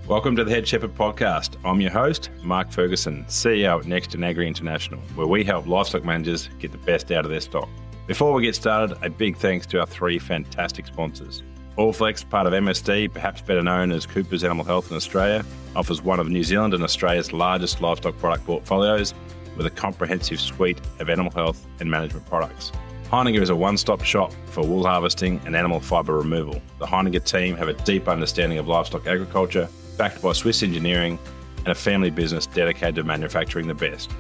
Welcome to the Head Shepherd Podcast. I'm your host, Mark Ferguson, CEO at Next Gen Agri International, where we help livestock managers get the best out of their stock. Before we get started, a big thanks to our three fantastic sponsors. Allflex, part of MSD, perhaps better known as Cooper's Animal Health in Australia, offers one of New Zealand and Australia's largest livestock product portfolios with a comprehensive suite of animal health and management products. Heinegger is a one-stop shop for wool harvesting and animal fibre removal. The Heinegger team have a deep understanding of livestock agriculture, backed by Swiss engineering and a family business dedicated to manufacturing the best.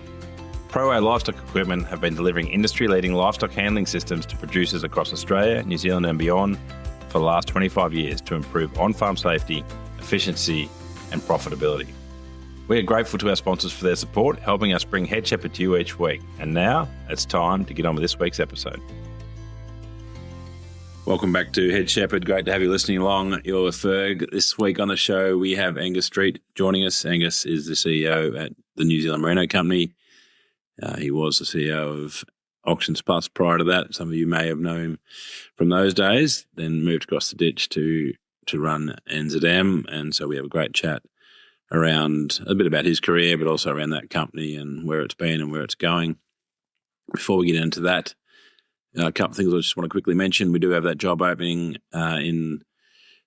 ProA Livestock Equipment have been delivering industry-leading livestock handling systems to producers across Australia, New Zealand and beyond for the last 25 years to improve on-farm safety, efficiency and profitability. We are grateful to our sponsors for their support, helping us bring Head Shepherd to you each week. And now it's time to get on with this week's episode. Welcome back to Head Shepherd. Great to have you listening along. You're with Ferg. This week on the show, we have Angus Street joining us. Angus is the CEO at the New Zealand Merino Company. He was the CEO of Auctions Plus prior to that. Some of you may have known him from those days, then moved across the ditch to run NZM. And so we have a great chat around a bit about his career, but also around that company and where it's been and where it's going. Before we get into that, a couple of things I just want to quickly mention. We do have that job opening in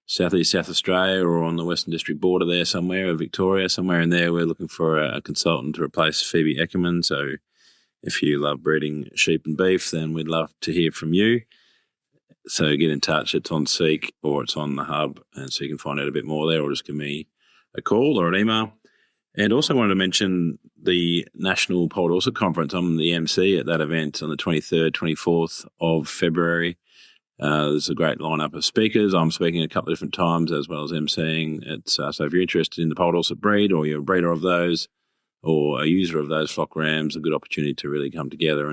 southeast South Australia or on the Western District border there somewhere, or Victoria, somewhere in there. We're looking for a consultant to replace Phoebe Eckerman. So if you love breeding sheep and beef, then we'd love to hear from you. So get in touch. It's on Seek or it's on the hub, and so you can find out a bit more there, or just give me a call or an email. And also wanted to mention the National Pole Dorset Conference. I'm the MC at that event on the 23rd, 24th of February. There's a great lineup of speakers. I'm speaking a couple of different times as well as MCing. So if you're interested in the Pole Dorset breed, or you're a breeder of those or a user of those flock rams, a good opportunity to really come together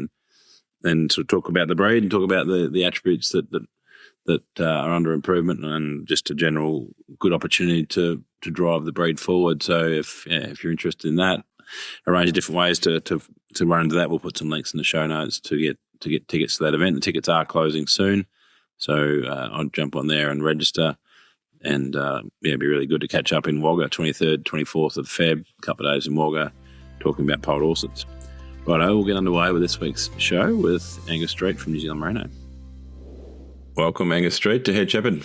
and sort of talk about the breed and talk about the attributes that are under improvement, and just a general good opportunity to drive the breed forward. So if you're interested in that, a range of different ways to run into that. We'll put some links in the show notes to get tickets to that event. The tickets are closing soon, so I'll jump on there and register. And it'd be really good to catch up in Wagga, 23rd, 24th of Feb, a couple of days in Wagga, talking about Pole Dorsets. Righto, we'll get underway with this week's show with Angus Street from New Zealand Merino. Welcome, Angus Street, to Head Shepherd.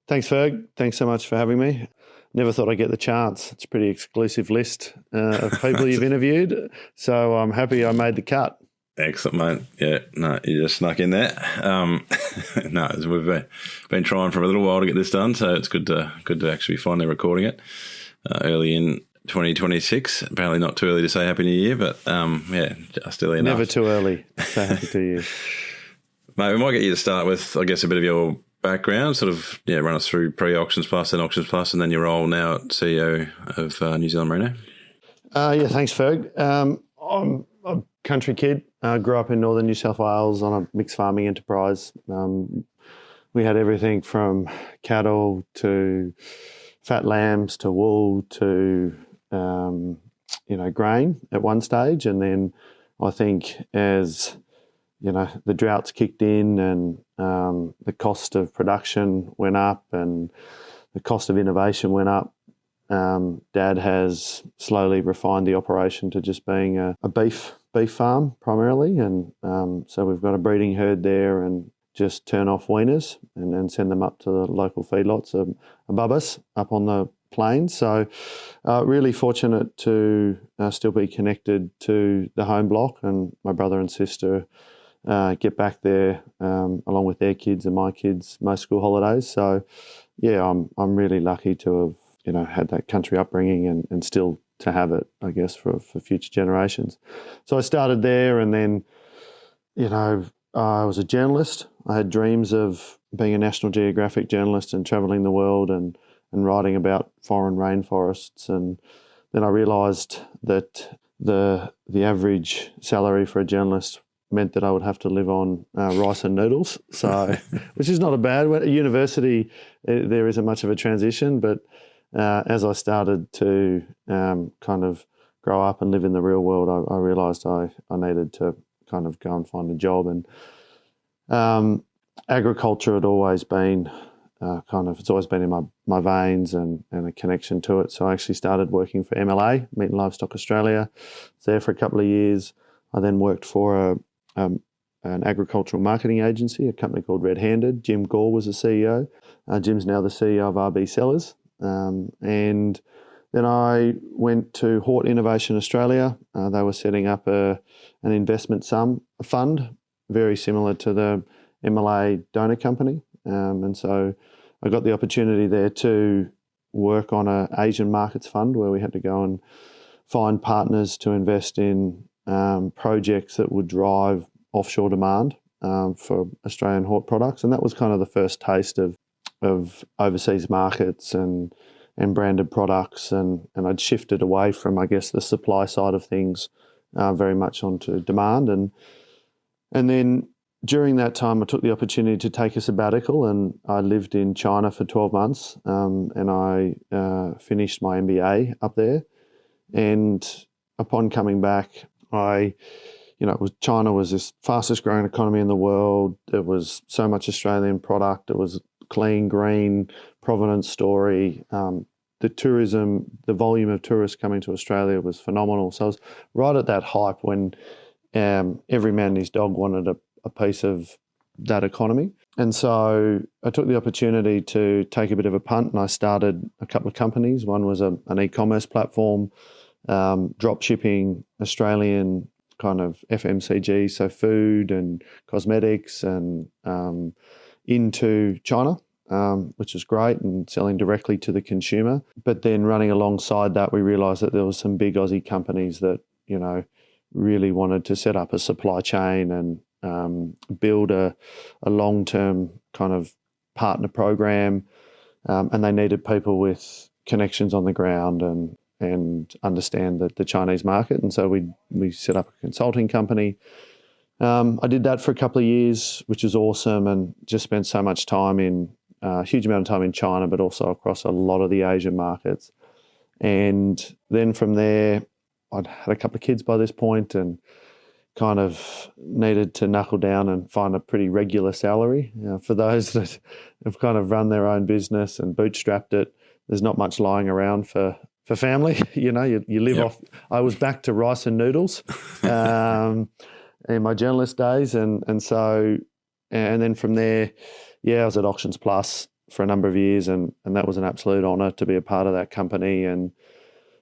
Thanks, Ferg. Thanks so much for having me. Never thought I'd get the chance. It's a pretty exclusive list of people you've interviewed, so I'm happy I made the cut. Excellent, mate. Yeah, no, you just snuck in there. No, we've been trying for a little while to get this done, so it's good to actually finally recording it early in 2026. Apparently not too early to say Happy New Year, but just early enough. Never too early to say Happy New Year. Mate, we might get you to start with, I guess, a bit of your background, sort of, run us through pre-Auctions Plus, then Auctions Plus, and then your role now at CEO of New Zealand Merino. Thanks, Ferg. I'm a country kid. I grew up in northern New South Wales on a mixed farming enterprise. We had everything from cattle to fat lambs to wool to, grain at one stage. And then I think as the droughts kicked in and the cost of production went up and the cost of innovation went up. Dad has slowly refined the operation to just being a beef farm primarily. And so we've got a breeding herd there and just turn off weaners and then send them up to the local feedlots above us up on the plains. So really fortunate to still be connected to the home block, and my brother and sister get back there along with their kids and my kids most school holidays. So I'm really lucky to have had that country upbringing and still to have it, I guess, for future generations. So I started there, and then I was a journalist. I had dreams of being a National Geographic journalist and travelling the world and writing about foreign rainforests. And then I realised that the average salary for a journalist meant that I would have to live on rice and noodles, so which is not a bad one. At university, there isn't much of a transition, but as I started to kind of grow up and live in the real world, I realised I needed to kind of go and find a job. And agriculture had always been it's always been in my veins and a connection to it. So I actually started working for MLA, Meat and Livestock Australia. Was there for a couple of years. I then worked for an agricultural marketing agency, a company called Red Handed. Jim Gore was the CEO. Jim's now the CEO of RB Sellers. And then I went to Hort Innovation Australia. They were setting up an investment fund, very similar to the MLA donor company. And so I got the opportunity there to work on an Asian markets fund where we had to go and find partners to invest in projects that would drive offshore demand for Australian hort products. And that was kind of the first taste of overseas markets and branded products. And I'd shifted away from, I guess, the supply side of things very much onto demand. And then during that time, I took the opportunity to take a sabbatical, and I lived in China for 12 months, and I finished my MBA up there. And upon coming back, China was this fastest growing economy in the world. There was so much Australian product. It was clean, green, provenance story. The tourism, the volume of tourists coming to Australia was phenomenal. So I was right at that hype when every man and his dog wanted a piece of that economy. And so I took the opportunity to take a bit of a punt, and I started a couple of companies. One was an e-commerce platform, drop shipping Australian kind of FMCG, so food and cosmetics, and into China, which is great, and selling directly to the consumer. But then running alongside that, we realised that there was some big Aussie companies that, really wanted to set up a supply chain and build a long-term kind of partner program, and they needed people with connections on the ground and understand the Chinese market. And so we set up a consulting company. I did that for a couple of years, which was awesome, and just spent so much time a huge amount of time in China, but also across a lot of the Asian markets. And then from there, I'd had a couple of kids by this point and kind of needed to knuckle down and find a pretty regular salary. For those that have kind of run their own business and bootstrapped it, there's not much lying around for family. You live off. I was back to rice and noodles in my journalist days, and then from there, I was at Auctions Plus for a number of years, and that was an absolute honour to be a part of that company. And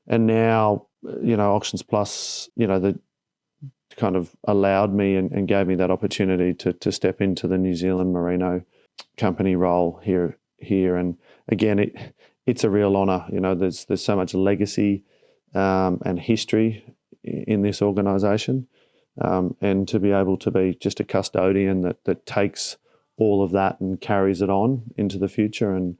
now, Auctions Plus, that kind of allowed me and gave me that opportunity to step into the New Zealand Merino Company role here. And again, it's a real honour. There's so much legacy and history in this organisation, and to be able to be just a custodian that takes all of that and carries it on into the future and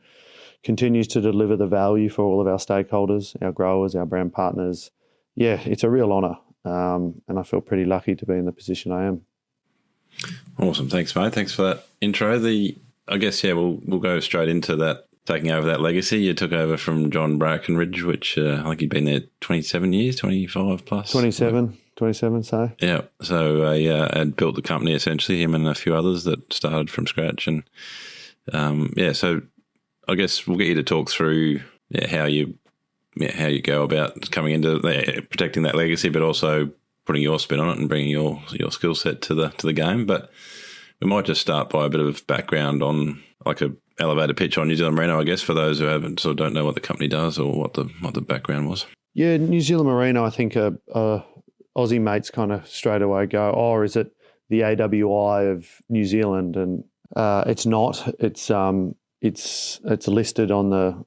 continues to deliver the value for all of our stakeholders, our growers, our brand partners. Yeah, it's a real honour, and I feel pretty lucky to be in the position I am. Awesome. Thanks, mate. Thanks for that intro. We'll go straight into that, taking over that legacy. You took over from John Brackenridge, which I think he'd been there 27 years, 25 plus. 27, so. Yeah. So, and built the company essentially, him and a few others that started from scratch. And, so I guess we'll get you to talk through how you go about coming into protecting that legacy, but also putting your spin on it and bringing your skill set to the game. But we might just start by a bit of background on like a elevator pitch on New Zealand Merino, I guess, for those who haven't sort of don't know what the company does or what the background was. Yeah, New Zealand Merino, I think Aussie mates kind of straight away go, is it the AWI of New Zealand? And it's not. It's listed on the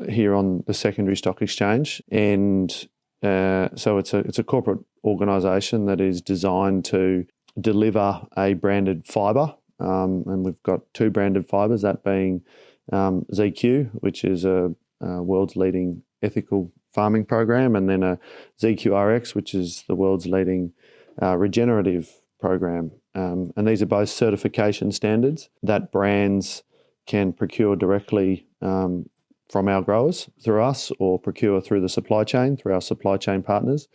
here on the secondary stock exchange, and so it's a corporate organisation that is designed to deliver a branded fibre, and we've got two branded fibres, that being ZQ, which is a world's leading ethical farming program, and then a ZQRX, which is the world's leading regenerative program. And these are both certification standards that brands can procure directly from our growers through us, or procure through the supply chain, through our supply chain partners.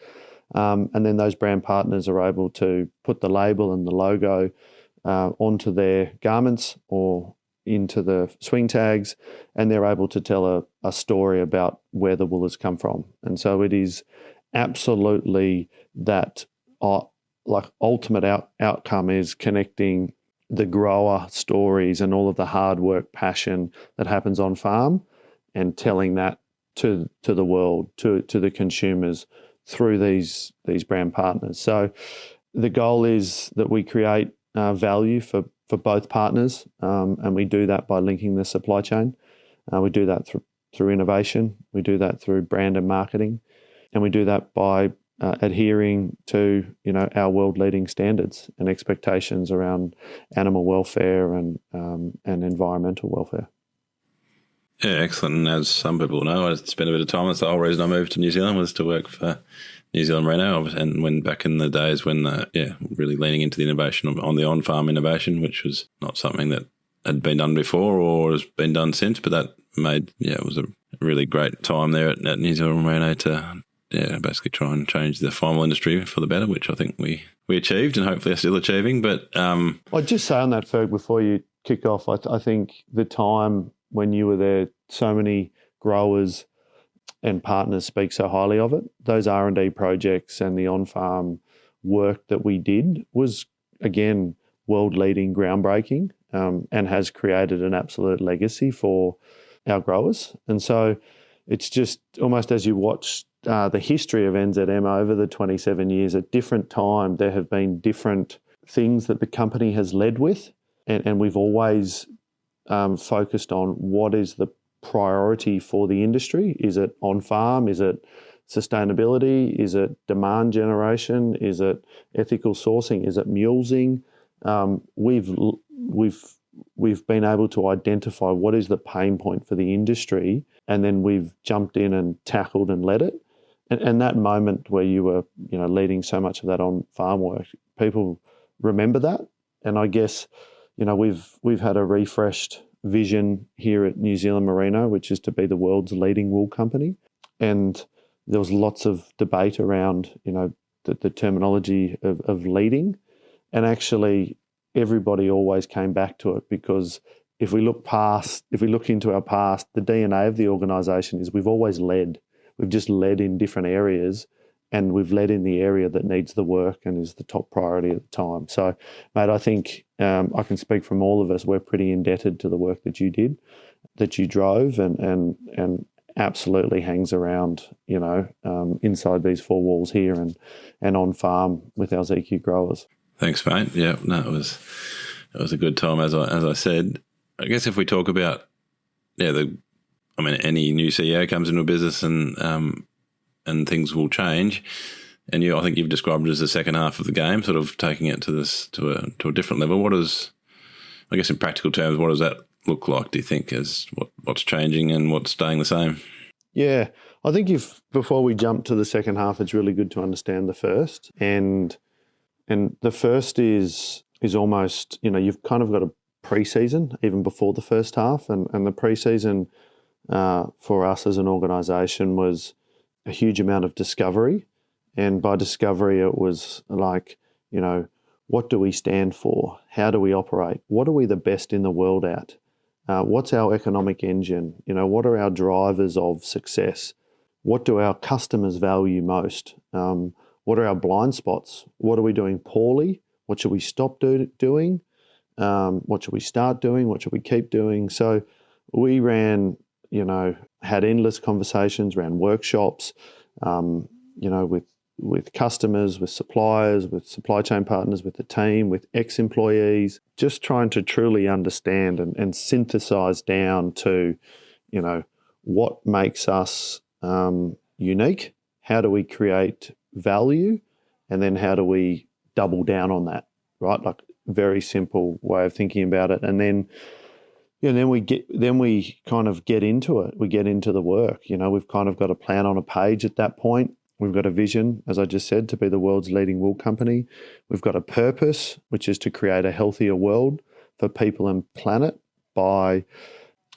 And then those brand partners are able to put the label and the logo onto their garments or into the swing tags, and they're able to tell a story about where the wool has come from. And so it is absolutely that ultimate outcome is connecting the grower stories and all of the hard work, passion that happens on farm, and telling that to the world, to the consumers through these brand partners. So the goal is that we create value for both partners, and we do that by linking the supply chain. We do that through innovation. We do that through brand and marketing, and we do that by adhering to our world-leading standards and expectations around animal welfare and environmental welfare. Yeah, excellent. And as some people know, I spent a bit of time. That's the whole reason I moved to New Zealand, was to work for New Zealand Merino. And when back in the days when, really leaning into the innovation on the on-farm innovation, which was not something that had been done before or has been done since, but that made, it was a really great time there at New Zealand Merino to basically try and change the farm industry for the better, which I think we achieved and hopefully are still achieving. But I'd just say on that, Ferg, before you kick off, I think the time when you were there, so many growers and partners speak so highly of it. Those R&D projects and the on-farm work that we did was, again, world-leading, groundbreaking, and has created an absolute legacy for our growers. And so it's just almost as you watch the history of NZM over the 27 years, at different times there have been different things that the company has led with, and we've always focused on what is the priority for the industry. Is it on-farm? Is it sustainability? Is it demand generation? Is it ethical sourcing? Is it mulesing? We've been able to identify what is the pain point for the industry, and then we've jumped in and tackled and led it. And that moment where you were, leading so much of that on-farm work, people remember that. And I guess, we've had a refreshed vision here at New Zealand Merino, which is to be the world's leading wool company. And there was lots of debate around, the terminology of leading. And actually, everybody always came back to it, because if we look into our past, the DNA of the organisation is we've always led. We've just led in different areas, and we've led in the area that needs the work and is the top priority at the time. So, mate, I think I can speak from all of us. We're pretty indebted to the work that you did, that you drove, and absolutely hangs around, inside these four walls here and on farm with our ZQ growers. Thanks, mate. Yeah, no, it was a good time, as I said. I guess if we talk about, any new CEO comes into a business and things will change. And I think you've described it as the second half of the game, sort of taking it to a different level. What is, I guess in practical terms, what does that look like, do you think, as what's changing and what's staying the same? Yeah, I think before we jump to the second half, it's really good to understand the first. And the first is almost, you've kind of got a pre-season even before the first half. And the pre-season for us as an organisation was a huge amount of discovery. And by discovery, it was like, what do we stand for? How do we operate? What are we the best in the world at? What's our economic engine? What are our drivers of success? What do our customers value most? What are our blind spots? What are we doing poorly? What should we stop doing? What should we start doing? What should we keep doing? So we ran, had endless conversations, ran workshops, with customers, with suppliers, with supply chain partners, with the team, with ex-employees, just trying to truly understand and synthesize down to, what makes us unique, how do we create value, and then how do we double down on that, right? Like, very simple way of thinking about it. And then, then we kind of get into it. We get into the work. We've kind of got a plan on a page at that point. We've got a vision, as I just said, to be the world's leading wool company. We've got a purpose, which is to create a healthier world for people and planet by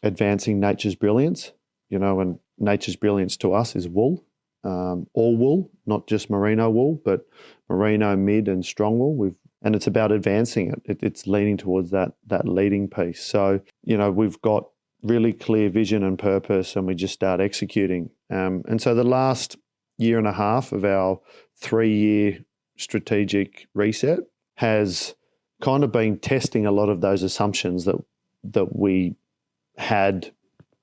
advancing nature's brilliance. And nature's brilliance to us is wool, all wool, not just merino wool, but merino, mid and strong wool. and it's about advancing it. It's leaning towards that leading piece. So, we've got really clear vision and purpose, and we just start executing. And so the last year and a half of our 3-year strategic reset has kind of been testing a lot of those assumptions that we had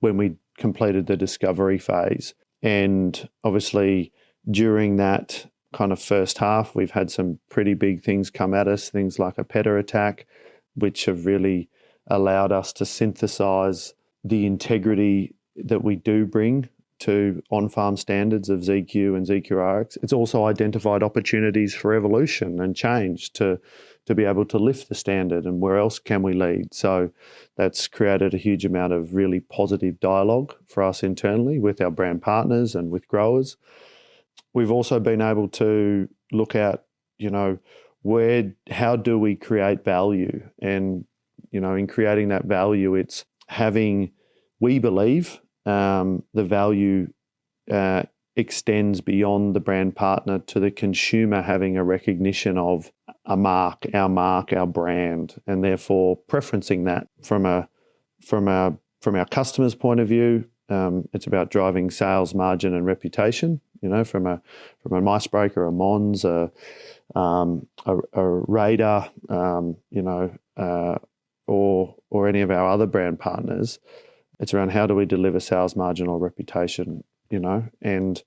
when we completed the discovery phase. And obviously during that kind of first half, we've had some pretty big things come at us, things like a PETA attack, which have really allowed us to synthesize the integrity that we do bring to on-farm standards of ZQ and ZQRX. It's also identified opportunities for evolution and change to be able to lift the standard, and where else can we lead. So that's created a huge amount of really positive dialogue for us internally with our brand partners and with growers. We've also been able to look at, how do we create value? And, in creating that value, it's having, we believe, the value extends beyond the brand partner to the consumer having a recognition of a mark, our brand, and therefore preferencing that from our customer's point of view. It's about driving sales, margin, and reputation. From a Icebreaker, a Mons, a Raider, or any of our other brand partners. It's around how do we deliver sales, margin, or reputation, and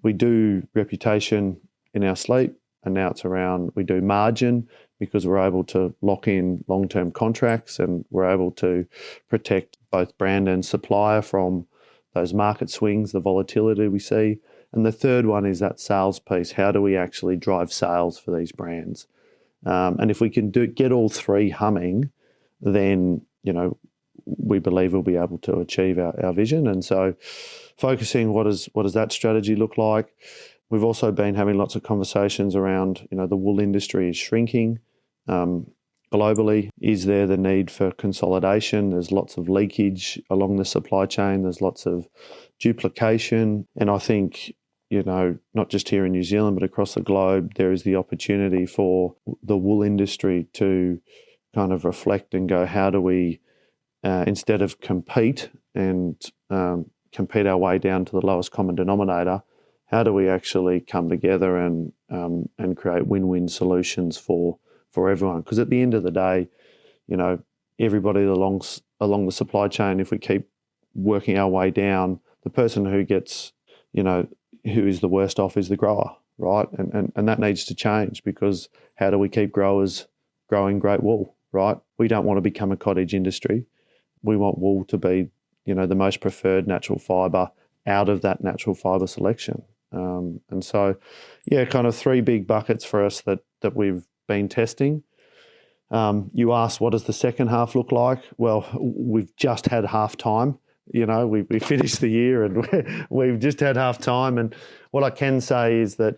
we do reputation in our sleep, and now it's around, we do margin because we're able to lock in long-term contracts, and we're able to protect both brand and supplier from those market swings, the volatility we see. And the third one is that sales piece. How do we actually drive sales for these brands? And if we can get all three humming, then, we believe we'll be able to achieve our vision. And so focusing, what does that strategy look like? We've also been having lots of conversations around, the wool industry is shrinking globally. Is there the need for consolidation? There's lots of leakage along the supply chain. There's lots of duplication. And I think, not just here in New Zealand, but across the globe, there is the opportunity for the wool industry to kind of reflect and go, how do we, instead of compete our way down to the lowest common denominator, how do we actually come together and create win-win solutions for everyone? Because at the end of the day, everybody along the supply chain, if we keep working our way down, the person who gets, who is the worst off is the grower, right? And that needs to change, because how do we keep growers growing great wool, right? We don't want to become a cottage industry. We want wool to be, the most preferred natural fibre out of that natural fibre selection. And so, kind of three big buckets for us that we've been testing. You asked, what does the second half look like? Well, we've just had half time. We finished the year and we've just had half time. And what I can say is that,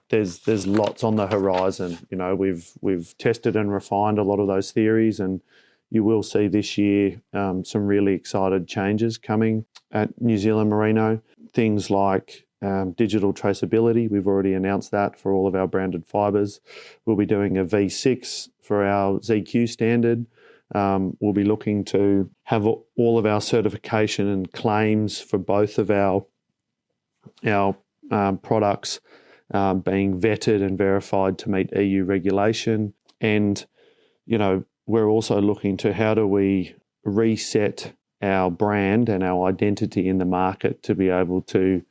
there's lots on the horizon. We've tested and refined a lot of those theories, and you will see this year some really excited changes coming at New Zealand Merino. Things like digital traceability. We've already announced that for all of our branded fibres. We'll be doing a V6 for our ZQ standard. We'll be looking to have all of our certification and claims for both of our products being vetted and verified to meet EU regulation. And, we're also looking to how do we reset our brand and our identity in the market to be able to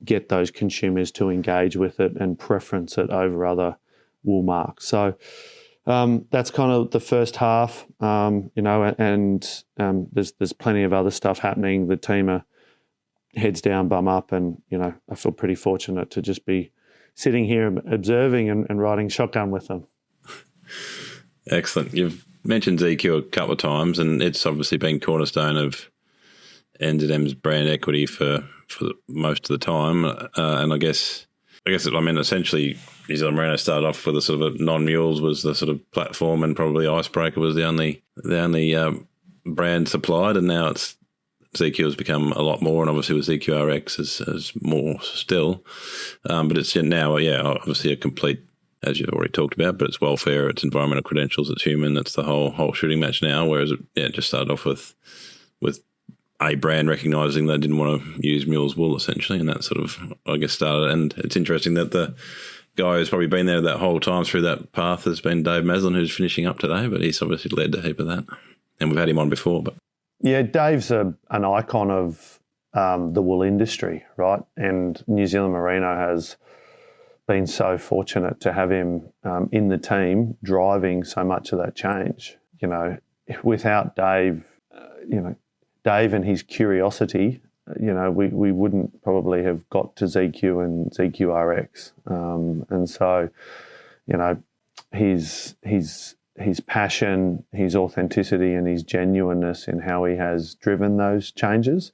get those consumers to engage with it and preference it over other wool marks. So that's kind of the first half, and there's plenty of other stuff happening. The team are heads down, bum up, and, I feel pretty fortunate to just be sitting here observing and riding shotgun with them. Excellent. You've mentioned ZQ a couple of times, and it's obviously been cornerstone of NZM's brand equity for most of the time. And I guess, essentially, New Zealand Merino started off with a sort of non-mules was the sort of platform, and probably Icebreaker was the only brand supplied, and now it's ZQ has become a lot more, and obviously with ZQRX is more still. But it's now, obviously a complete as you've already talked about, but it's welfare, it's environmental credentials, it's human, it's the whole shooting match now. Whereas it just started off with a brand recognising they didn't want to use mule's wool essentially, and that sort of, I guess, started. And it's interesting that the guy who's probably been there that whole time through that path has been Dave Maslin, who's finishing up today, but he's obviously led a heap of that. And we've had him on before. But yeah, Dave's an icon of the wool industry, right? And New Zealand Merino has been so fortunate to have him in the team driving so much of that change. You know, without Dave, Dave and his curiosity, we wouldn't probably have got to ZQ and ZQRX. And so, his passion, his authenticity and his genuineness in how he has driven those changes,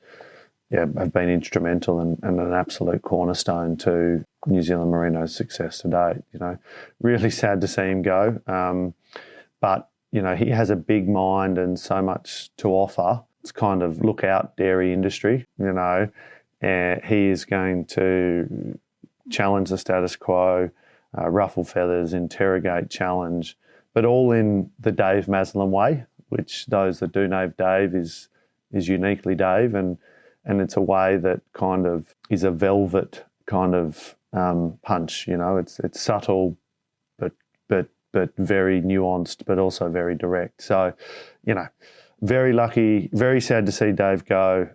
have been instrumental and an absolute cornerstone to New Zealand Merino's success to date. Really sad to see him go. But, he has a big mind and so much to offer. It's kind of look out dairy industry, and he is going to challenge the status quo, ruffle feathers, interrogate, challenge, but all in the Dave Maslin way, which those that do know Dave is uniquely Dave, and it's a way that kind of is a velvet kind of punch. It's subtle, but very nuanced, but also very direct. So, very lucky, very sad to see Dave go,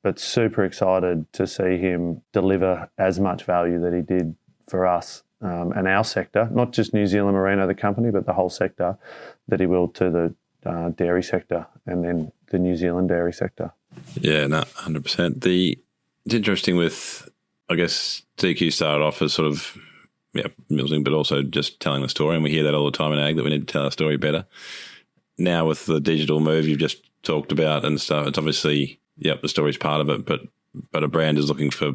but super excited to see him deliver as much value that he did for us and our sector, not just New Zealand Merino, the company, but the whole sector, that he will to the dairy sector and then the New Zealand dairy sector. Yeah, no, 100%. It's interesting with, I guess, ZQ started off as sort of, milling, but also just telling the story, and we hear that all the time in ag, that we need to tell our story better. Now with the digital move you've just talked about and stuff, it's obviously, the story's part of it, but a brand is looking for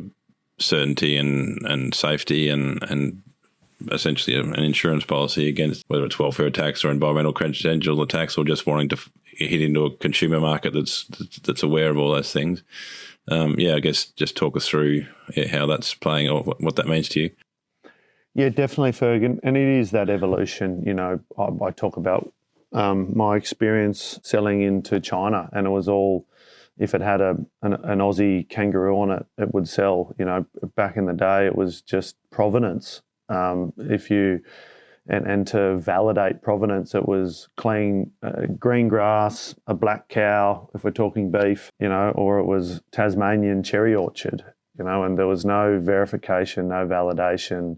certainty and safety and essentially an insurance policy against whether it's welfare attacks or environmental credential attacks, or just wanting to hit into a consumer market that's aware of all those things. I guess just talk us through how that's playing or what that means to you. Yeah, definitely, Ferg, and it is that evolution. I talk about my experience selling into China, and it was all, if it had an Aussie kangaroo on it, it would sell. Back in the day, it was just provenance. And to validate provenance, it was clean green grass, a black cow, if we're talking beef, or it was Tasmanian cherry orchard, and there was no verification, no validation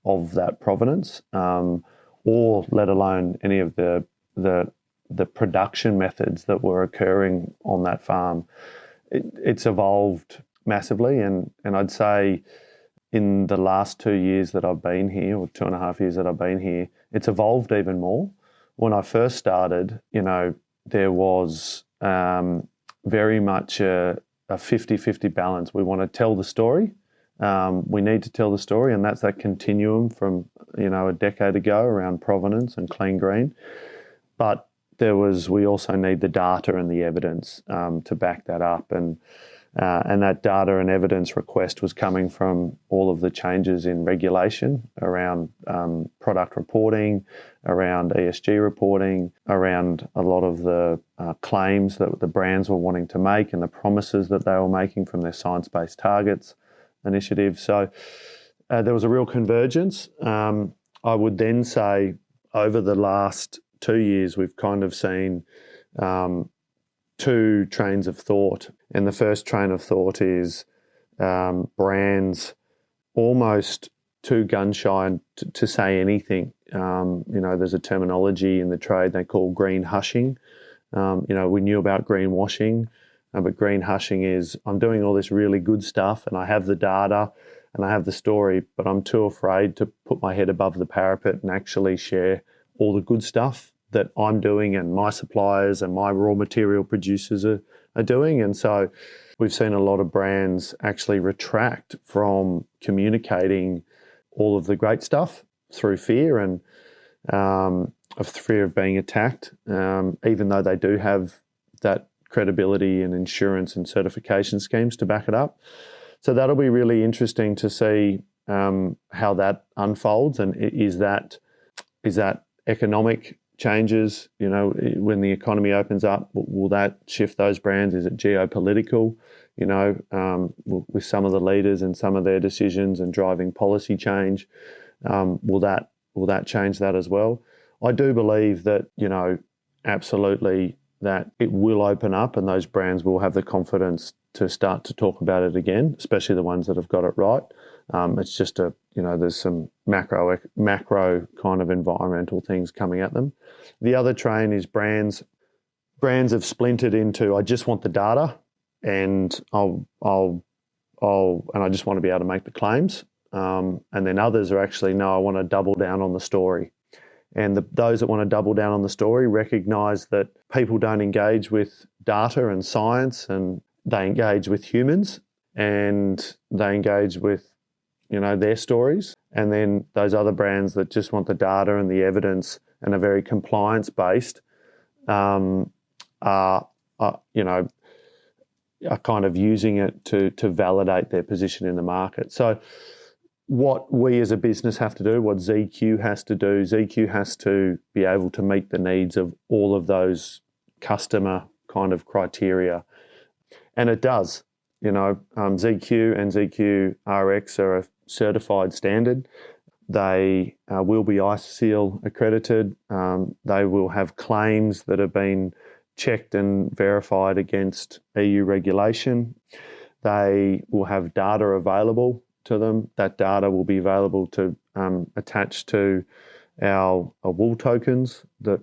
of that provenance, or let alone any of the production methods that were occurring on that farm. It's evolved massively, and I'd say in the last 2 years that I've been here, or 2.5 years that I've been here, it's evolved even more. When I first started, there was very much a 50-50 balance. We want to tell the story. We need to tell the story, and that's that continuum from, a decade ago around provenance and clean green. But we also need the data and the evidence to back that up. And that data and evidence request was coming from all of the changes in regulation around product reporting, around ESG reporting, around a lot of the claims that the brands were wanting to make and the promises that they were making from their science-based targets initiative. So there was a real convergence. I would then say over the last 2 years, we've kind of seen two trains of thought. And the first train of thought is brands almost too gun shy to say anything. There's a terminology in the trade they call green hushing. We knew about greenwashing, but green hushing is, I'm doing all this really good stuff and I have the data and I have the story, but I'm too afraid to put my head above the parapet and actually share all the good stuff that I'm doing and my suppliers and my raw material producers are doing. And so we've seen a lot of brands actually retract from communicating all of the great stuff through fear and of fear of being attacked, even though they do have that credibility and insurance and certification schemes to back it up. So that'll be really interesting to see how that unfolds, and is that economic changes? When the economy opens up, will that shift those brands? Is it geopolitical? With some of the leaders and some of their decisions and driving policy change, will that change that as well? I do believe that absolutely that it will open up, and those brands will have the confidence to start to talk about it again, especially the ones that have got it right. It's just there's some macro kind of environmental things coming at them. The other train is brands. Brands have splintered into, I just want the data, and I just want to be able to make the claims. And then others are actually, no, I want to double down on the story. And those that want to double down on the story recognise that people don't engage with data and science, and they engage with humans, and they engage with their stories. And then those other brands that just want the data and the evidence and are very compliance based are kind of using it to validate their position in the market. So what we as a business have to do, what ZQ has to do, ZQ has to be able to meet the needs of all of those customer kind of criteria. And it does. ZQ and ZQRX are a certified standard. They will be ISEAL accredited. They will have claims that have been checked and verified against EU regulation. They will have data available to them. That data will be available to attach to our wool tokens that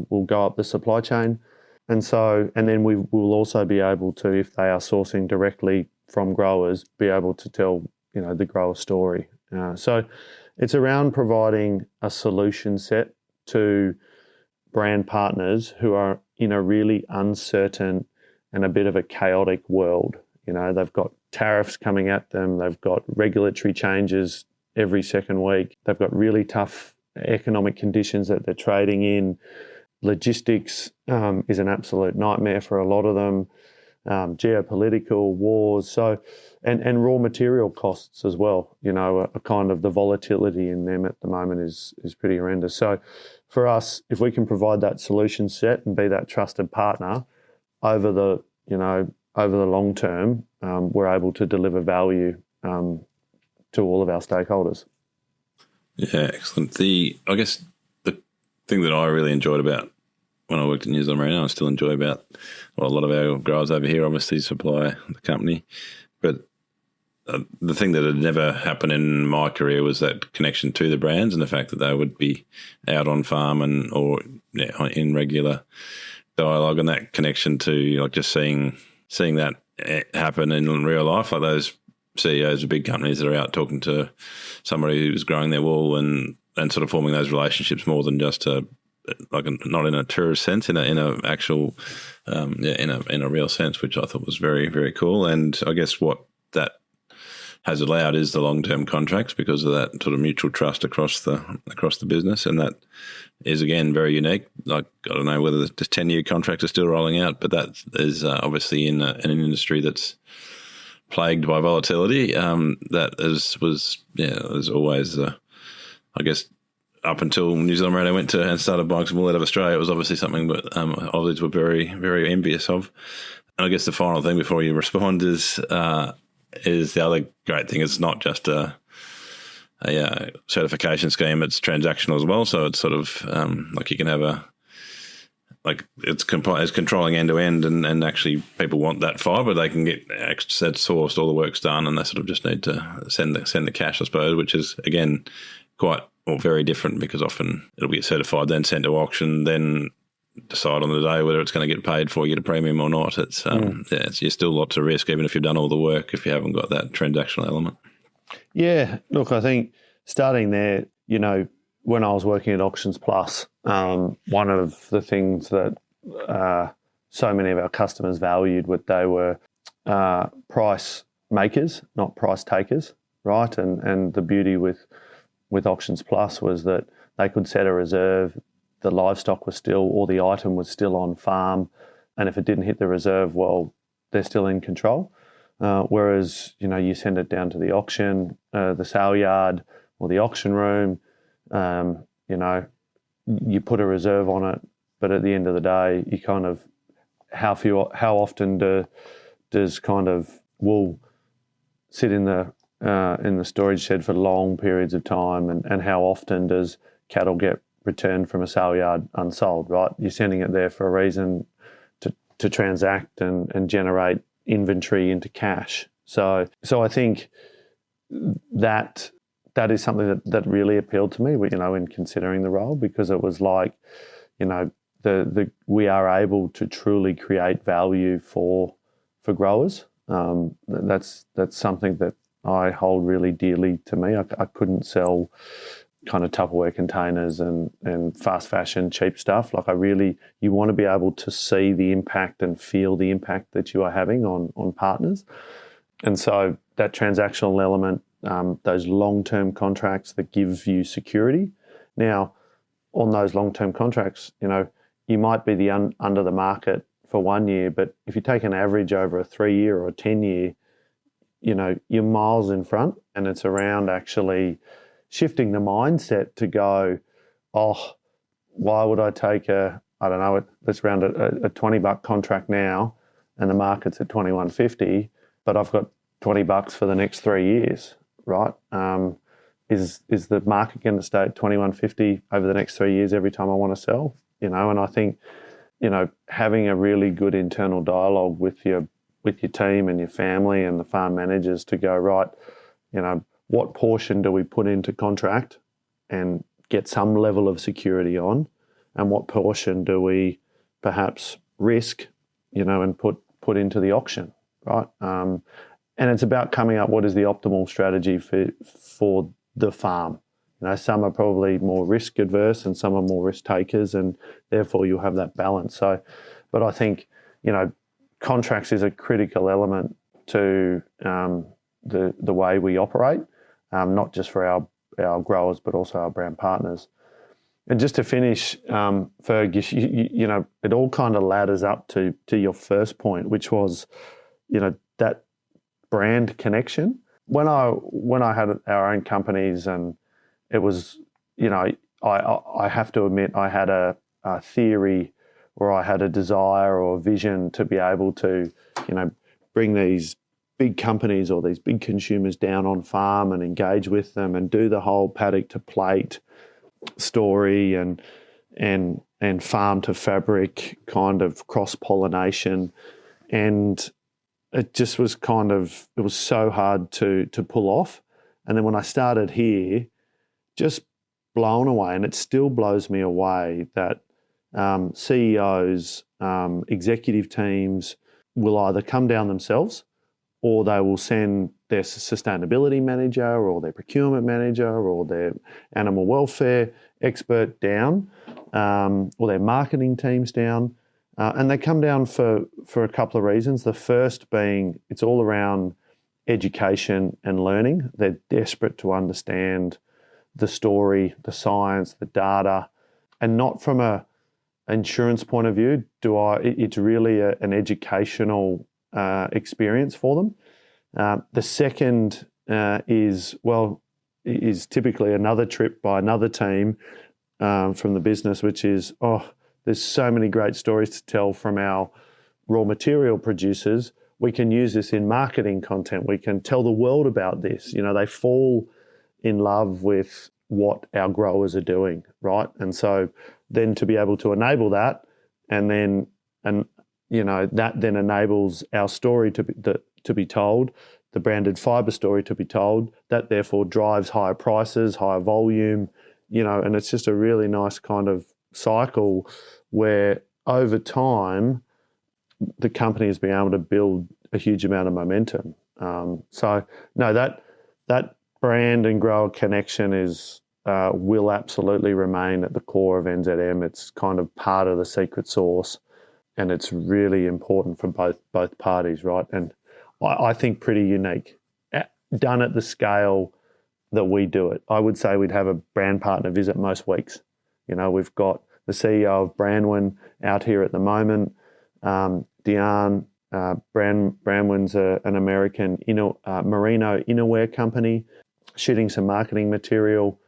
will go up the supply chain. And then we will also be able to, if they are sourcing directly from growers, be able to tell, the grower story. So it's around providing a solution set to brand partners who are in a really uncertain and a bit of a chaotic world. They've got tariffs coming at them. They've got regulatory changes every second week. They've got really tough economic conditions that they're trading in. Logistics is an absolute nightmare for a lot of them. Geopolitical wars, so and raw material costs as well. A kind of the volatility in them at the moment is pretty horrendous. So for us, if we can provide that solution set and be that trusted partner over the long term, we're able to deliver value to all of our stakeholders. Yeah, excellent. I guess the thing that I really enjoyed about when I worked at New Zealand Merino, I still enjoy about a lot of our growers over here obviously supply the company. But the thing that had never happened in my career was that connection to the brands, and the fact that they would be out on farm or in regular dialogue, and that connection to just seeing that happen in real life, like those CEOs of big companies that are out talking to somebody who's growing their wool and sort of forming those relationships more than just not in a tourist sense, in a actual, in a real sense, which I thought was very, very cool. And I guess what that has allowed is the long-term contracts because of that sort of mutual trust across the business, and that is again very unique. Like, I don't know whether the 10-year contracts are still rolling out, but that is obviously in an industry that's plagued by volatility. That was always, I guess, up until New Zealand Merino went and started buying some wool out of Australia, it was obviously something that Aussies were very, very envious of. And I guess the final thing before you respond is the other great thing. It's not just a certification scheme; it's transactional as well. So it's sort of you can have it's controlling end to end, and actually people want that fibre. They can get that sourced, all the work's done, and they sort of just need to send the cash, I suppose, which is again quite very different because often it'll get certified, then sent to auction, then decide on the day whether it's going to get paid for, you get a premium or not. It's you're still lots of risk, even if you've done all the work, if you haven't got that transactional element. Yeah, look, I think starting there, when I was working at Auctions Plus, one of the things that so many of our customers valued what they were price makers, not price takers, right? And the beauty with Auctions Plus was that they could set a reserve, the livestock was still, or the item was still on farm, and if it didn't hit the reserve, well, they're still in control. Whereas, you send it down to the auction, the sale yard or the auction room, you put a reserve on it, but at the end of the day, you kind of, how often does kind of wool sit in the storage shed for long periods of time, and how often does cattle get returned from a sale yard unsold, right? You're sending it there for a reason, to transact and generate inventory into cash. So I think that is something that really appealed to me, in considering the role, because it was like, we are able to truly create value for growers. That's something that I hold really dearly to me. I couldn't sell kind of Tupperware containers and fast fashion cheap stuff. Like, you want to be able to see the impact and feel the impact that you are having on partners. And so that transactional element, those long-term contracts that give you security. Now, on those long-term contracts, you might be under the market for 1 year, but if you take an average over a 3-year or a 10-year, you're miles in front, and it's around actually shifting the mindset to go, oh, why would I take let's round a $20 contract now, and the market's at $21.50, but I've got $20 for the next 3 years, right? Is the market going to stay at $21.50 over the next 3 years every time I want to sell? And I think, having a really good internal dialogue with your team and your family and the farm managers to go, right, what portion do we put into contract and get some level of security on, and what portion do we perhaps risk, and put into the auction, right? And it's about coming up what is the optimal strategy for the farm. Some are probably more risk adverse and some are more risk takers, and therefore you'll have that balance. So, but I think, contracts is a critical element to the way we operate, not just for our growers, but also our brand partners. And just to finish, Ferg, it all kind of ladders up to your first point, which was, that brand connection. When I had our own companies, and it was, I have to admit, I had a theory, or I had a desire or a vision to be able to, bring these big companies or these big consumers down on farm and engage with them and do the whole paddock to plate story and farm to fabric kind of cross-pollination. And it just was it was so hard to pull off. And then when I started here, just blown away, and it still blows me away that CEOs, executive teams will either come down themselves, or they will send their sustainability manager or their procurement manager or their animal welfare expert down, or their marketing teams down. And they come down for a couple of reasons. The first being it's all around education and learning. They're desperate to understand the story, the science, the data, and not from a insurance point of view. It's really an educational experience for them. The second is typically another trip by another team from the business, which is, there's so many great stories to tell from our raw material producers. We can use this in marketing content. We can tell the world about this. They fall in love with what our growers are doing, right? And so then to be able to enable that, that then enables our story to be told, the branded fibre story to be told. That therefore drives higher prices, higher volume, and it's just a really nice kind of cycle where over time the company has been able to build a huge amount of momentum. That brand and grower connection will absolutely remain at the core of NZM. It's kind of part of the secret sauce, and it's really important for both parties, right? And I think pretty unique. Done at the scale that we do it, I would say we'd have a brand partner visit most weeks. We've got the CEO of Brandwin out here at the moment. Diane Bramwin's an American merino innerwear company, shooting some marketing material.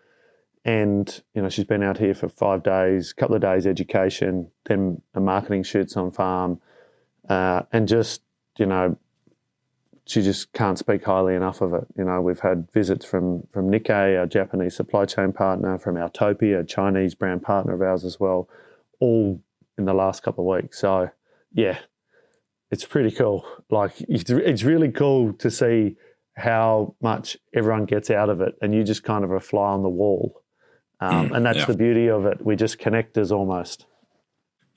And, she's been out here for 5 days, a couple of days education, then a marketing shoots on farm. And just, she just can't speak highly enough of it. We've had visits from Nikkei, our Japanese supply chain partner, from Autopia, a Chinese brand partner of ours as well, all in the last couple of weeks. So, yeah, it's pretty cool. Like, it's really cool to see how much everyone gets out of it, and you just kind of a fly on the wall. And that's the beauty of it. We just connectors almost.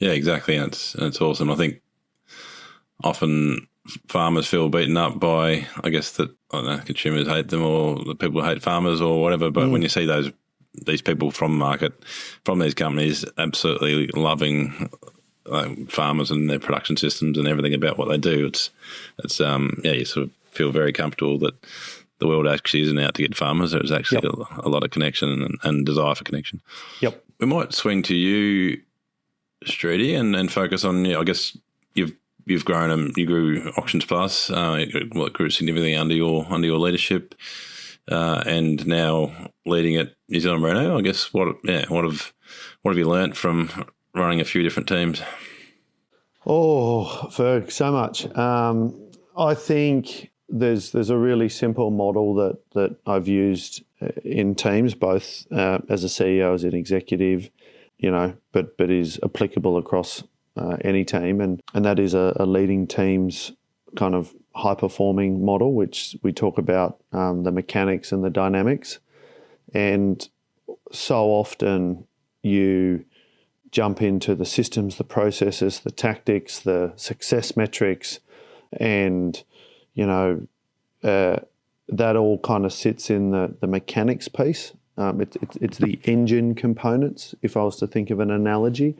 Yeah, exactly. And it's awesome. I think often farmers feel beaten up by, I guess, that consumers hate them or the people hate farmers or whatever. But when you see these people from market, from these companies, absolutely loving farmers and their production systems and everything about what they do, it's you sort of feel very comfortable that the world actually isn't out to get farmers. There's actually a lot of connection and desire for connection. Yep. We might swing to you, Streety, and focus on, I guess you've grown them. You grew Auctions Plus. It grew significantly under your leadership, and now leading at New Zealand Merino. I guess what have you learnt from running a few different teams? Oh, Ferg, so much. I think there's a really simple model that I've used in teams, both as a CEO, as an executive, but is applicable across any team, and that is a leading teams kind of high-performing model, which we talk about the mechanics and the dynamics. And so often you jump into the systems, the processes, the tactics, the success metrics, and that all kind of sits in the mechanics piece. It's the engine components, if I was to think of an analogy,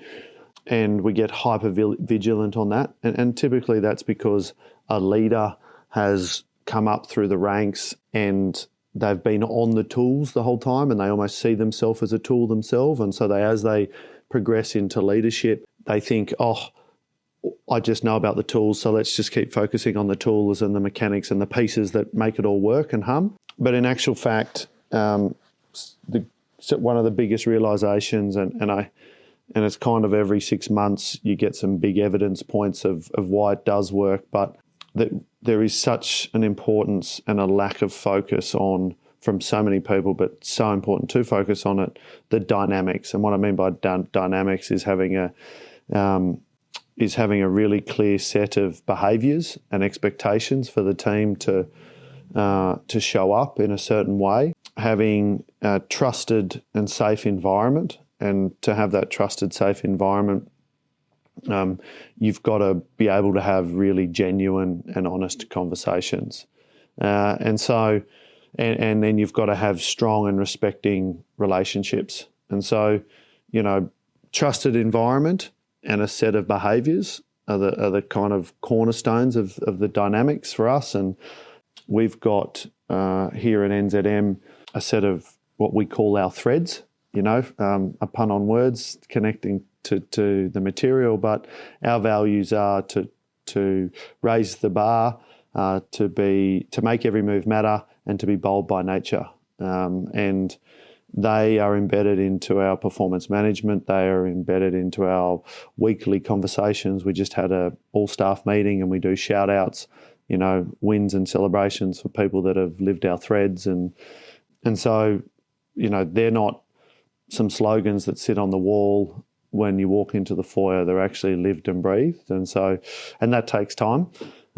and we get hyper vigilant on that. And typically that's because a leader has come up through the ranks and they've been on the tools the whole time, and they almost see themselves as a tool themselves. And so as they progress into leadership, they think, I just know about the tools, so let's just keep focusing on the tools and the mechanics and the pieces that make it all work and hum. But in actual fact, one of the biggest realizations, and it's kind of every 6 months you get some big evidence points of why it does work, but that there is such an importance and a lack of focus on, from so many people, but so important to focus on it, the dynamics. And what I mean by dynamics is having a really clear set of behaviours and expectations for the team to show up in a certain way, having a trusted and safe environment. And to have that trusted, safe environment, you've got to be able to have really genuine and honest conversations. And then you've got to have strong and respecting relationships. And so, trusted environment and a set of behaviours are the kind of cornerstones of the dynamics for us. And we've got here at NZM a set of what we call our threads, a pun on words connecting to the material, but our values are to raise the bar, to make every move matter, and to be bold by nature. And they are embedded into our performance management. They are embedded into our weekly conversations. We just had a all-staff meeting, and we do shout-outs, wins and celebrations for people that have lived our threads. And so, they're not some slogans that sit on the wall when you walk into the foyer. They're actually lived and breathed. And that takes time.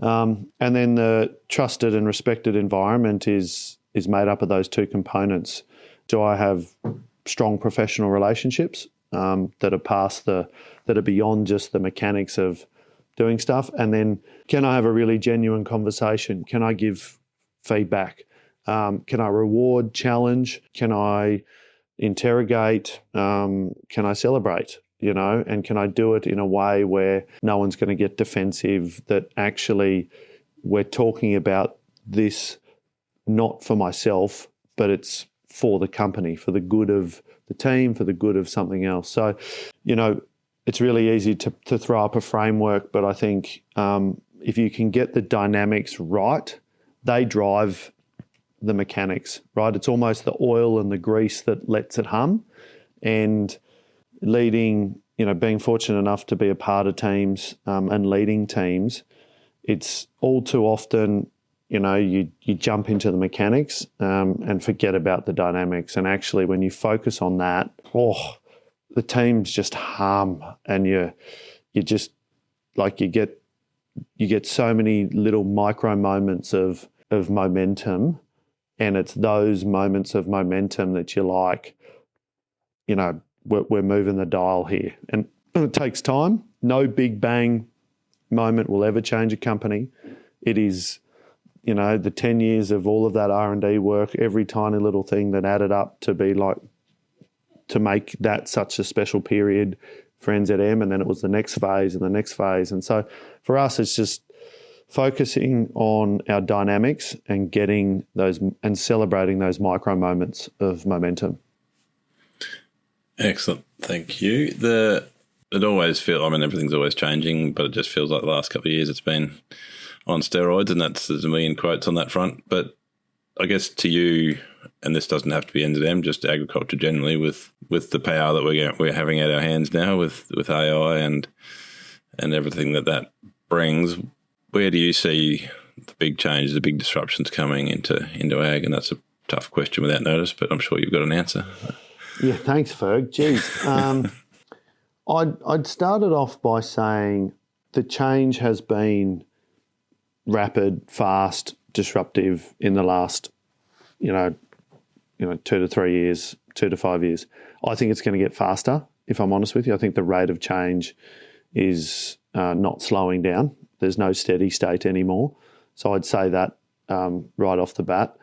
And then the trusted and respected environment is made up of those two components. Do I have strong professional relationships that are beyond just the mechanics of doing stuff? And then can I have a really genuine conversation? Can I give feedback? Can I reward, challenge? Can I interrogate? Can I celebrate? And can I do it in a way where no one's going to get defensive, that actually we're talking about this not for myself, but it's for the company, for the good of the team, for the good of something else. So, it's really easy to throw up a framework, but I think if you can get the dynamics right, they drive the mechanics, right? It's almost the oil and the grease that lets it hum. And leading, being fortunate enough to be a part of teams and leading teams, it's all too often, you jump into the mechanics and forget about the dynamics. And actually, when you focus on that, the teams just hum, and you just like you get so many little micro moments of momentum, and it's those moments of momentum that you're like, we're moving the dial here, and it takes time. No big bang moment will ever change a company. It is, the 10 years of all of that R&D work, every tiny little thing that added up to be like, to make that such a special period for NZM, and then it was the next phase and the next phase. And so for us, it's just focusing on our dynamics and getting those and celebrating those micro moments of momentum. Excellent. Thank you. It always feels, everything's always changing, but it just feels like the last couple of years it's been on steroids, and there's a million quotes on that front. But I guess to you, and this doesn't have to be NZM, just agriculture generally, with the power that we're having at our hands now with AI and everything that brings, where do you see the big changes, the big disruptions coming into ag? And that's a tough question without notice, but I'm sure you've got an answer. Yeah, thanks, Ferg. Geez. I'd started off by saying the change has been rapid, fast, disruptive in the last, 2 to 3 years, 2 to 5 years. I think it's going to get faster, if I'm honest with you. I think the rate of change is not slowing down. There's no steady state anymore. So I'd say that right off the bat.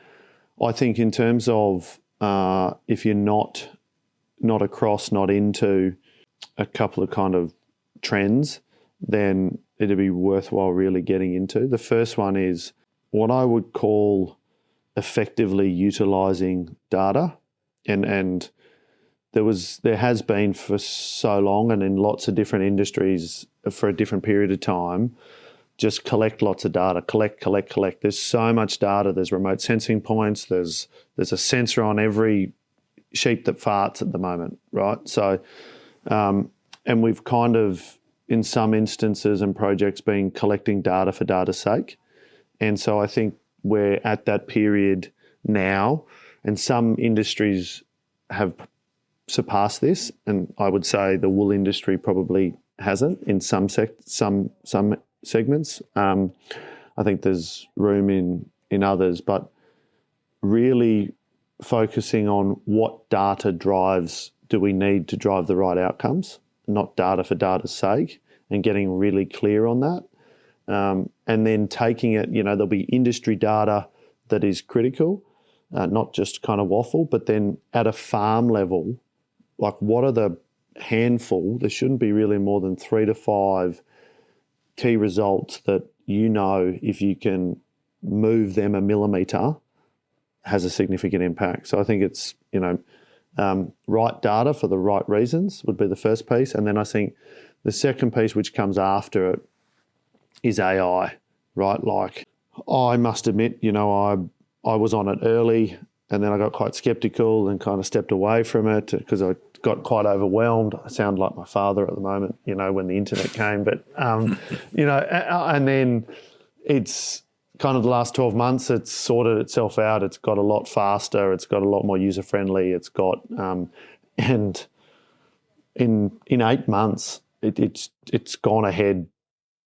I think in terms of if you're not across, not into a couple of kind of trends, then it'd be worthwhile really getting into. The first one is what I would call effectively utilising data, and there has been for so long, and in lots of different industries for a different period of time, just collect lots of data, collect. There's so much data. There's remote sensing points. There's a sensor on every sheep that farts at the moment, right? So, and we've kind of, in some instances and projects, been collecting data for data's sake. And so I think we're at that period now, and some industries have surpassed this, and I would say the wool industry probably hasn't in some segments. I think there's room in others, but really focusing on what data do we need to drive the right outcomes, not data for data's sake, and getting really clear on that. And then taking it, there'll be industry data that is critical, not just kind of waffle, but then at a farm level, like what are the handful, there shouldn't be really more than 3 to 5 key results that if you can move them a millimetre, has a significant impact. So I think it's, right data for the right reasons would be the first piece. And then I think the second piece, which comes after it, is AI, right? Like, I must admit, I was on it early, and then I got quite skeptical and kind of stepped away from it because I got quite overwhelmed. I sound like my father at the moment, when the internet came. But, and then it's kind of the last 12 months, it's sorted itself out. It's got a lot faster. It's got a lot more user-friendly. It's got, and in 8 months, it's gone ahead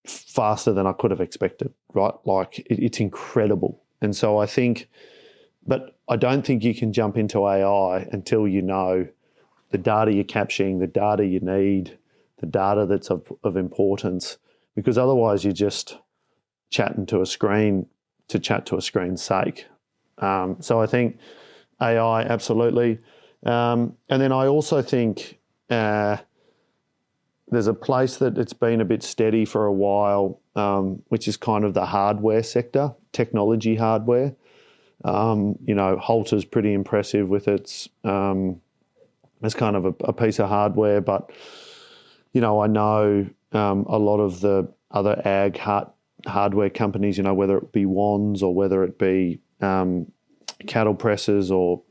faster than I could have expected, right? Like it's incredible. And so I think, but I don't think you can jump into AI until you know the data you're capturing, the data you need, the data that's of importance, because otherwise you're just chatting to a screen to chat to a screen's sake. So I think AI, absolutely. And then I also think there's a place that it's been a bit steady for a while, which is kind of the hardware sector, technology hardware. Halter's pretty impressive with its kind of a piece of hardware, but I know a lot of the other ag hut hardware companies, whether it be wands or whether it be cattle presses or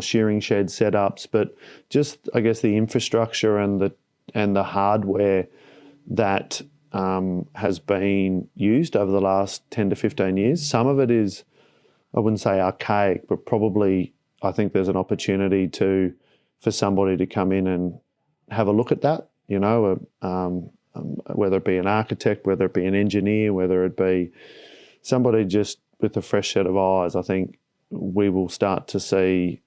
shearing shed setups, but just, I guess, the infrastructure and the hardware that has been used over the last 10 to 15 years. Some of it is, I wouldn't say archaic, but probably I think there's an opportunity for somebody to come in and have a look at that, whether it be an architect, whether it be an engineer, whether it be somebody just with a fresh set of eyes. I think we will start to see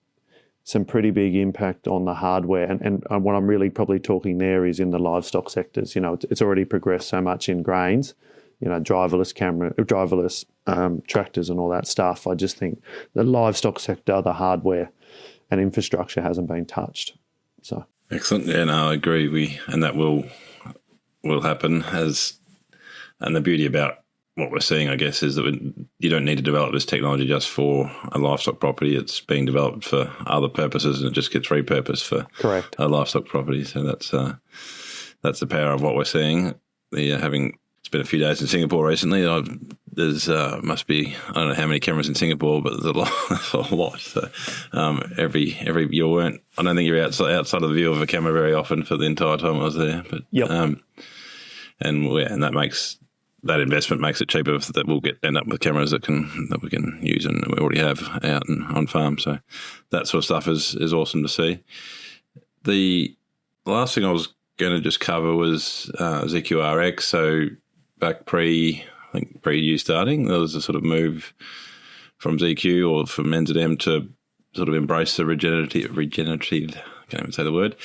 some pretty big impact on the hardware. And what I'm really probably talking there is in the livestock sectors. It's already progressed so much in grains, driverless tractors and all that stuff. I just think the livestock sector, the hardware and infrastructure hasn't been touched. So excellent. Yeah, no, I agree. And that will happen and the beauty about what we're seeing, I guess, is that you don't need to develop this technology just for a livestock property. It's being developed for other purposes, and it just gets repurposed for correct a livestock property. So that's the power of what we're seeing. It's been a few days in Singapore recently. There's must be, I don't know how many cameras in Singapore, but there's a lot. So you weren't. I don't think you're outside of the view of a camera very often for the entire time I was there. But yep. And that investment makes it cheaper that we'll end up with cameras that we can use and we already have out and on farm. So that sort of stuff is awesome to see. The last thing I was going to just cover was ZQRX. So back pre you starting, there was a sort of move from ZQ or from NZM to sort of embrace the regenerative. I can't even say the word.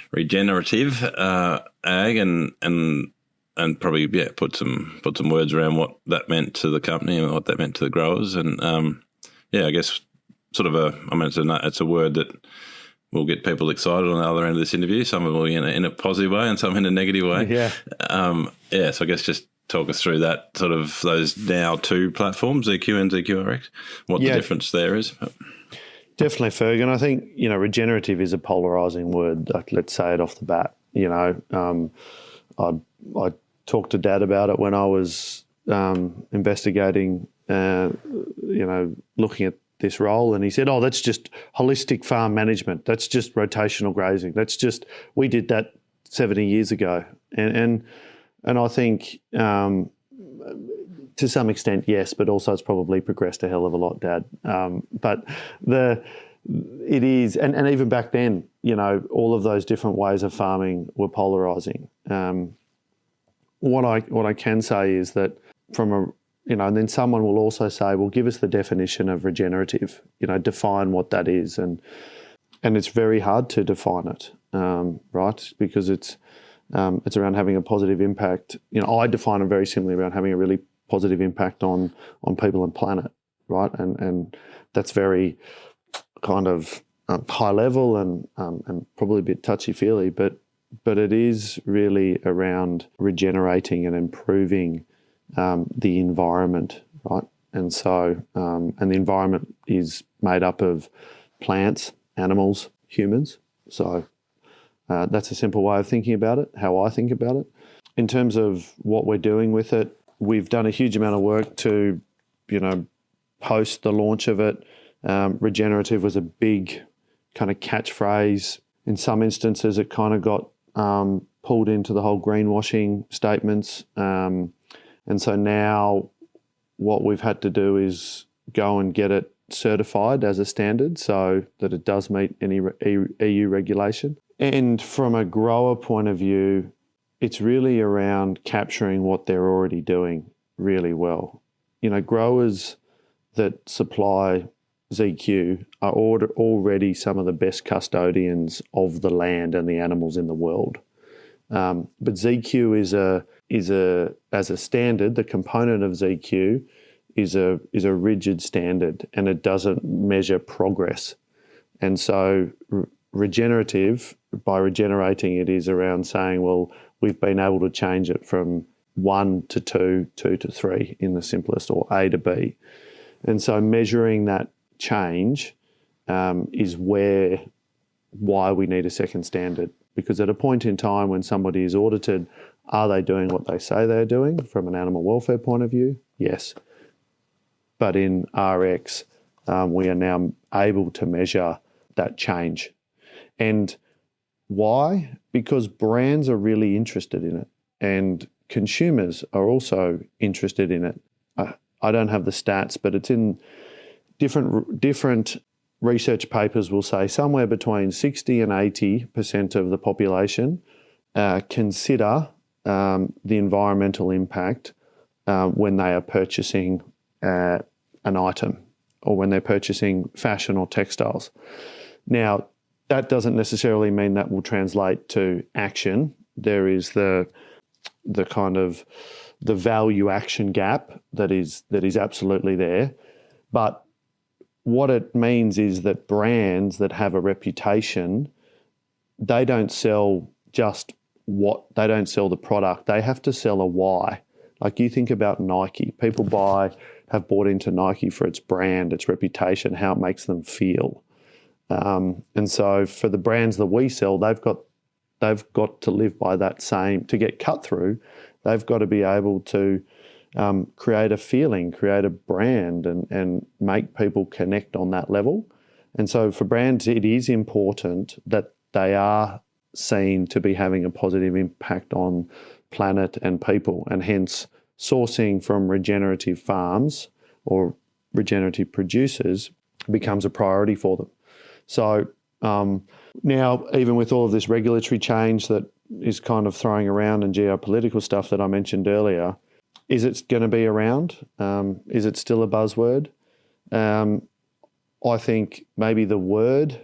Regenerative ag and probably put some words around what that meant to the company and what that meant to the growers. And I guess sort of it's a word that will get people excited on the other end of this interview. Some of them in a positive way and some in a negative way. Yeah. So I guess just talk us through that sort of those now two platforms, ZQ and ZQRX, what the difference there is. Definitely, Ferg. And I think, regenerative is a polarising word. Let's say it off the bat. I talked to Dad about it when I was investigating, looking at this role, and he said, that's just holistic farm management. That's just rotational grazing. We did that 70 years ago. And I think to some extent, yes, but also it's probably progressed a hell of a lot, Dad. But it is, and even back then, all of those different ways of farming were polarising. What I can say is that and then someone will also say, well, give us the definition of regenerative, define what that is. And it's very hard to define it, right? Because it's around having a positive impact. I define it very simply around having a really positive impact on people and planet, right? And that's very kind of high level and probably a bit touchy-feely, but it is really around regenerating and improving the environment, right? And so, and the environment is made up of plants, animals, humans. So that's a simple way of thinking about it, how I think about it. In terms of what we're doing with it, we've done a huge amount of work to, post the launch of it. Regenerative was a big kind of catchphrase. In some instances, it kind of got pulled into the whole greenwashing statements. And so now what we've had to do is go and get it certified as a standard so that it does meet any EU regulation. And from a grower point of view, it's really around capturing what they're already doing really well. Growers that supply ZQ are already some of the best custodians of the land and the animals in the world. But ZQ is as a standard, the component of ZQ is a rigid standard, and it doesn't measure progress. And so regenerative, by regenerating it, is around saying, well, we've been able to change it from 1 to 2, 2 to 3 in the simplest, or A to B. And so measuring that change is why we need a second standard. because at a point in time when somebody is audited, are they doing what they say they're doing from an animal welfare point of view? Yes. But in RX, we are now able to measure that change. And why? Because brands are really interested in it, and consumers are also interested in it. I don't have the stats, but it's in different research papers will say somewhere between 60 and 80% of the population consider the environmental impact when they are purchasing an item or when they're purchasing fashion or textiles. Now, that doesn't necessarily mean that will translate to action. There is the kind of the value action gap that is absolutely there. But what it means is that brands that have a reputation, they don't sell they don't sell the product. They have to sell a why. Like you think about Nike. People have bought into Nike for its brand, its reputation, how it makes them feel. And so for the brands that we sell, they've got to live by that same, to get cut through, they've got to be able to create a feeling, create a brand and make people connect on that level. And so for brands, it is important that they are seen to be having a positive impact on planet and people, and hence sourcing from regenerative farms or regenerative producers becomes a priority for them. So now, even with all of this regulatory change that is kind of throwing around and geopolitical stuff that I mentioned earlier, is it going to be around? Is it still a buzzword? I think maybe the word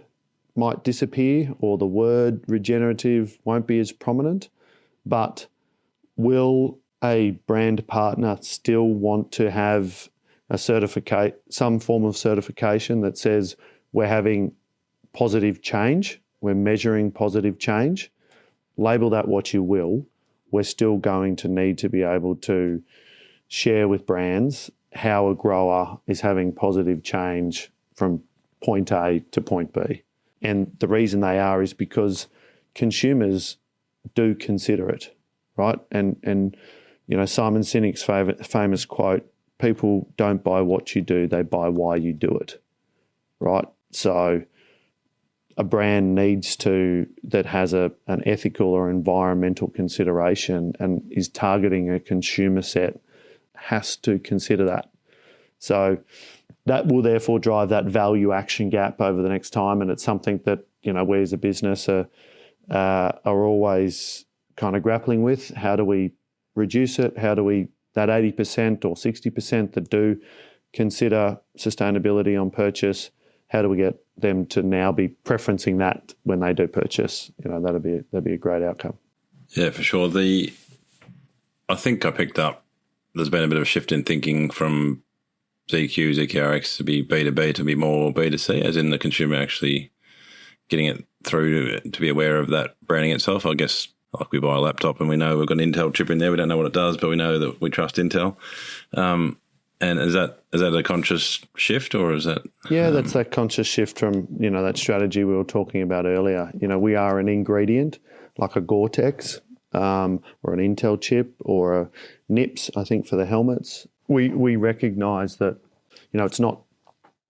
might disappear, or the word regenerative won't be as prominent, but will a brand partner still want to have some form of certification that says we're having positive change, we're measuring positive change? Label that what you will, we're still going to need to be able to share with brands how a grower is having positive change from point A to point B. And the reason they are is because consumers do consider it, right? And you know, Simon Sinek's famous quote, people don't buy what you do, they buy why you do it, right? So a brand that has an ethical or environmental consideration and is targeting a consumer set has to consider that. So that will therefore drive that value action gap over the next time, and it's something that, you know, we as a business are always kind of grappling with. How do we reduce it? How do we, that 80% or 60% that do consider sustainability on purchase, how do we get them to now be preferencing that when they do purchase? You know, that'd be a great outcome. Yeah, for sure. I think I picked up there's been a bit of a shift in thinking from ZQ, ZQRX to be B2B to be more B2C, as in the consumer actually getting it through to be aware of that branding itself. I guess like we buy a laptop and we know we've got an Intel chip in there. We don't know what it does, but we know that we trust Intel. And is that a conscious shift, or is that? Yeah, that's that conscious shift from, you know, that strategy we were talking about earlier. You know, we are an ingredient like a Gore-Tex or an Intel chip or a NIPS, I think, for the helmets. We recognise that, you know, it's not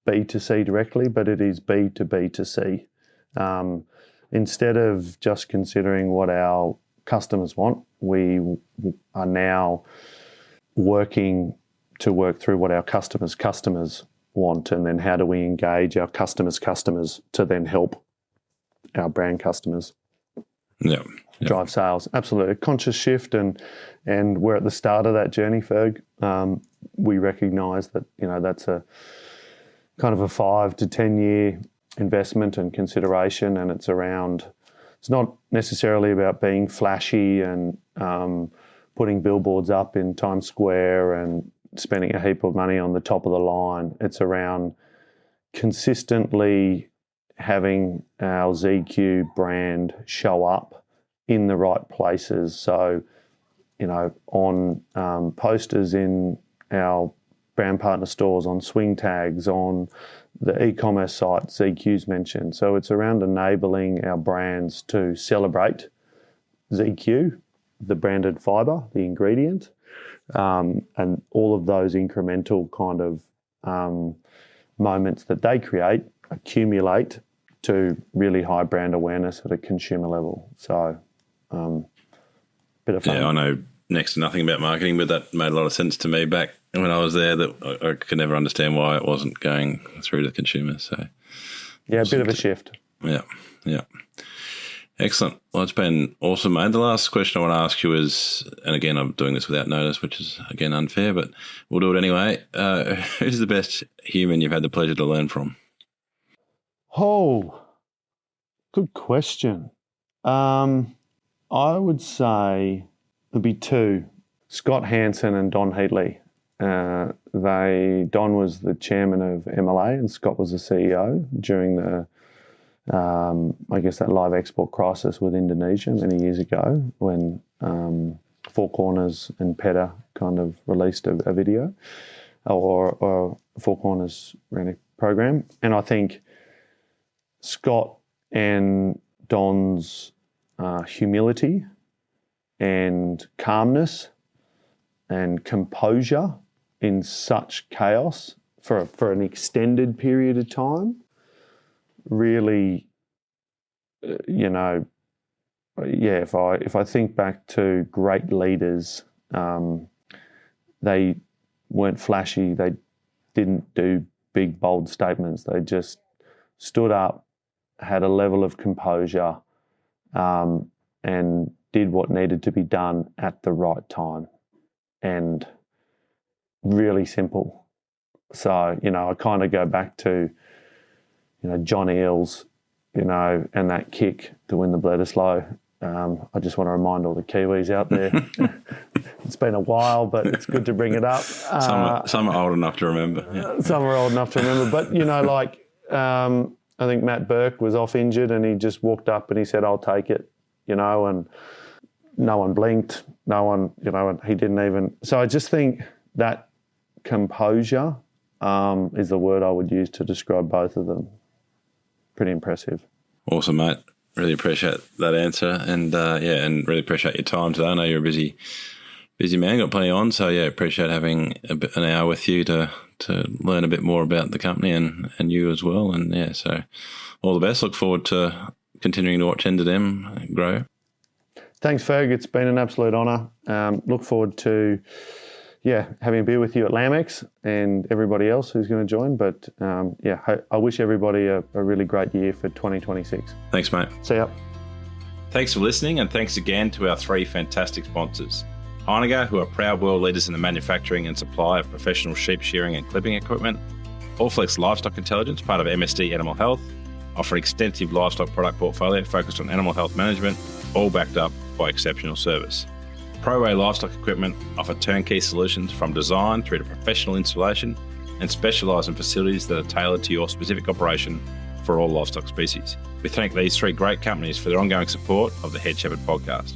B2C directly, but it is B to B2C. Instead of just considering what our customers want, we are now working to work through what our customers want, and then how do we engage our customers to then help our brand customers drive sales. Absolutely. A conscious shift, and we're at the start of that journey, Ferg. We recognise that, you know, that's a kind of a 5 to 10 year investment and consideration, and it's not necessarily about being flashy and putting billboards up in Times Square and spending a heap of money on the top of the line. It's around consistently having our ZQ brand show up in the right places. So, you know, on posters in our brand partner stores, on swing tags, on the e-commerce site ZQ's mentioned. So it's around enabling our brands to celebrate ZQ, the branded fibre, the ingredient, and all of those incremental kind of moments that they create accumulate to really high brand awareness at a consumer level. So, bit of fun. Yeah, I know next to nothing about marketing, but that made a lot of sense to me back when I was there, that I could never understand why it wasn't going through to the consumer. So, yeah, a bit of a shift. Yeah. Excellent. Well, it's been awesome, mate. The last question I want to ask you is, and again, I'm doing this without notice, which is, again, unfair, but we'll do it anyway. Who's the best human you've had the pleasure to learn from? Oh, good question. I would say there'd be two, Scott Hansen and Don Heatley. Don was the chairman of MLA and Scott was the CEO during the that live export crisis with Indonesia many years ago, when Four Corners and PETA kind of released a video, or Four Corners ran a program. And I think Scott and Don's humility and calmness and composure in such chaos for an extended period of time really, if I think back to great leaders, they weren't flashy. They didn't do big, bold statements. They just stood up, had a level of composure, and did what needed to be done at the right time, and really simple. So, I kind of go back to, John Eales, and that kick to win the Bledisloe. I just want to remind all the Kiwis out there, it's been a while, but it's good to bring it up. Some are old enough to remember. Yeah. Some are old enough to remember. But, I think Matt Burke was off injured and he just walked up and he said, "I'll take it," and no one blinked. No one, and he didn't even. So I just think that composure is the word I would use to describe both of them. Pretty impressive. Awesome, mate. Really appreciate that answer, and and really appreciate your time today. I know you're a busy man, got plenty on, so appreciate having an hour with you to learn a bit more about the company and you as well. And so all the best. Look forward to continuing to watch N2M grow. Thanks, Ferg. It's been an absolute honour. Look forward to having a beer with you at Lamex and everybody else who's going to join. But I wish everybody a really great year for 2026. Thanks, mate. See ya. Thanks for listening, and thanks again to our three fantastic sponsors. Heinegger, who are proud world leaders in the manufacturing and supply of professional sheep shearing and clipping equipment. Allflex Livestock Intelligence, part of MSD Animal Health, offer extensive livestock product portfolio focused on animal health management, all backed up by exceptional service. ProWay Livestock Equipment offer turnkey solutions from design through to professional installation and specialise in facilities that are tailored to your specific operation for all livestock species. We thank these three great companies for their ongoing support of the Head Shepherd podcast.